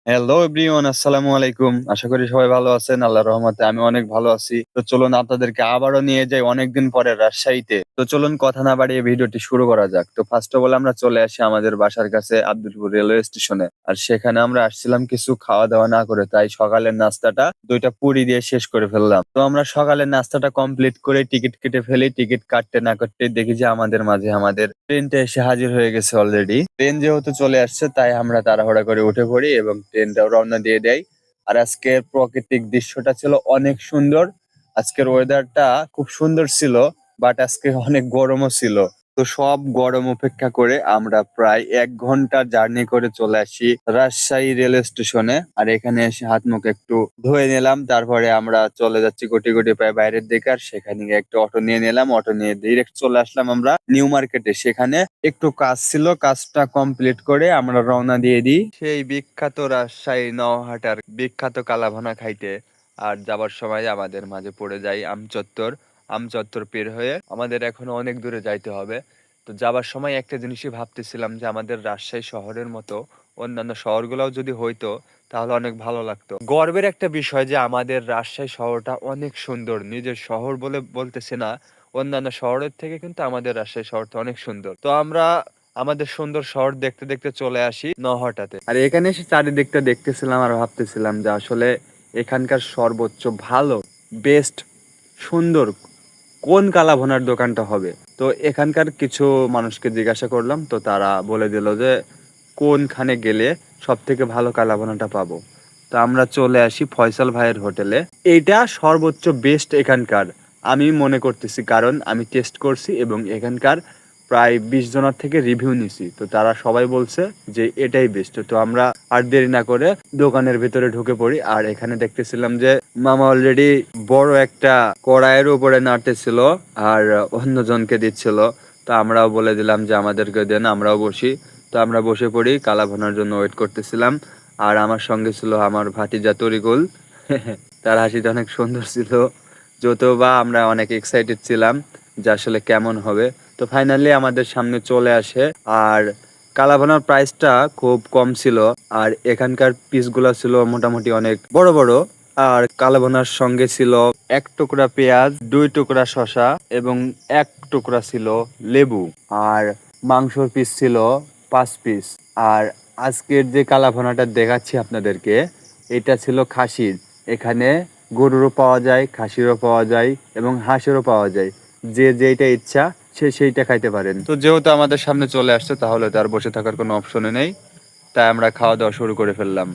Hello everyone, আসসালামু আলাইকুম। আশা করি সবাই ভালো আছেন। আল্লাহর রহমতে আমি অনেক ভালো আছি। তো চলুন আপনাদেরকে আবারও নিয়ে যাই অনেকদিন পরে রাজশাহীতে। তো চলুন কথা না বাড়িয়ে ভিডিওটি শুরু করা যাক। তো ফার্স্ট অফ অল আমরা চলে আসি আমাদের বাসার কাছে আব্দুলপুর রেলওয়ে স্টেশনে। আর সেখানে আমরা আসছিলাম কিছু খাওয়া দাওয়া না করে, তাই সকালের নাস্তাটা 2টা পুরি দিয়ে শেষ করে ফেললাম। তো আমরা সকালের নাস্তাটা কমপ্লিট করে টিকিট কেটে ফেলি। টিকিট কাটতে না কাটতে দেখি যে আমাদের মাঝে আমাদের ট্রেনটা এসে হাজির হয়ে গেছে অলরেডি। ট্রেন যেহেতু চলে আসছে তাই আমরা তাড়াহুড়া করে উঠে পড়ি এবং ট্রেনটাও রওনা দিয়ে দেয়। আর আজকের প্রাকৃতিক দৃশ্যটা ছিল অনেক সুন্দর। আজকের ওয়েদারটা খুব সুন্দর ছিল, বাট আজকে অনেক গরমও ছিল। তো সব গরম উপেক্ষা করে আমরা প্রায় 1 ঘন্টা জার্নি করে চলে আসি রাজশাহী রেলওয়ে স্টেশনে। আর এখানে এসে হাত মুখ একটু ধুয়ে নিলাম, তারপরে আমরা চলে যাচ্ছি কোটি কোটি পায়ে বাইরের দিকে। আর সেখানে গিয়ে একটা অটো নিয়ে নিলাম, অটো নিয়ে ডিরেক্ট চলে আসলাম আমরা নিউ মার্কেটে। সেখানে একটু কাজ ছিল, কাজটা কমপ্লিট করে আমরা রওনা দিয়ে দিই সেই বিখ্যাত রাজশাহী নওহাটার বিখ্যাত কালাভুনা খাইতে। আর যাবার সময় আমাদের মাঝে পড়ে যায় আমচত্বর। আমচত্বর পের হয়ে আমাদের এখনো অনেক দূরে যাইতে হবে। তো যাবার সময় একটা জিনিসই ভাবতেছিলাম যে আমাদের রাজশাহী শহরের মতো অন্যান্য শহরগুলোও যদি হইতো তাহলে অনেক ভালো লাগতো। গর্বের একটা বিষয় যে আমাদের রাজশাহী শহরটা অনেক সুন্দর। নিজের শহর বলে বলতেছে না, অন্যান্য শহরের থেকে কিন্তু আমাদের রাজশাহী শহরটা অনেক সুন্দর। তো আমরা আমাদের সুন্দর শহর দেখতে দেখতে চলে আসি নওহাটাতে। আর এখানে এসে চারিদিকটা দেখতেছিলাম আর ভাবতেছিলাম যে আসলে এখানকার সর্বোচ্চ ভালো, বেস্ট, সুন্দর কোন কালাভুনার দোকানটা হবে। তো এখানকার কিছু মানুষকে জিজ্ঞাসা করলাম, তো তারা বলে দিল যে কোনখানে গেলে সব থেকে ভালো কালাভুনাটা পাবো। তো আমরা চলে আসি ফয়সাল ভাইয়ের হোটেলে। এইটা সর্বোচ্চ বেস্ট এখানকার আমি মনে করতেছি, কারণ আমি টেস্ট করছি এবং এখানকার প্রায় 20 জনের থেকে রিভিউ নিছি। তো তারা সবাই বলছে যে এটাই বেস্ট। তো আমরা আর দেরি না করে দোকানের ভিতরে ঢুকে পড়ি। আর এখানে দেখতেছিলাম যে মামা অলরেডি বড় একটা কড়াইয়ের উপরে নাড়তেছিল আর অন্যজনকে দিচ্ছিল। তো আমরাও বলে দিলাম যে আমাদেরকে দেন, আমরাও বসি। তো আমরা বসে পড়ি, কালা ভুনার জন্য ওয়েট করতেছিলাম। আর আমার সঙ্গে ছিল আমার ভাতিজা তরিকুল। তার হাসিটা অনেক সুন্দর ছিল, যদিও বা আমরা অনেক এক্সাইটেড ছিলাম যে আসলে কেমন হবে। তো ফাইনালি আমাদের সামনে চলে আসে। আর কালাভুনার প্রাইসটা খুব কম ছিল। আর এখানকার পিসগুলো ছিল মোটামুটি অনেক বড় বড়। আর কালাভুনার সঙ্গে ছিল 1 টুকরা পেঁয়াজ, 2 টুকরা শসা এবং 1 টুকরা ছিল লেবু। আর মাংসর পিস ছিল 5 পিস। আর আজকের যে কালাভুনাটা দেখাচ্ছি আপনাদেরকে, এটা ছিল খাসির। এখানে গরুরও পাওয়া যায়, খাসিরও পাওয়া যায় এবং হাঁসেরও পাওয়া যায়। যে যেইটা ইচ্ছা সে সেইটা খাইতে পারেন। তো যেহেতু আমাদের সামনে চলে আসছে তাহলে তার বসে থাকার কোনো অপশনে নেই, তাই আমরা খাওয়া দাওয়া শুরু করে ফেললাম।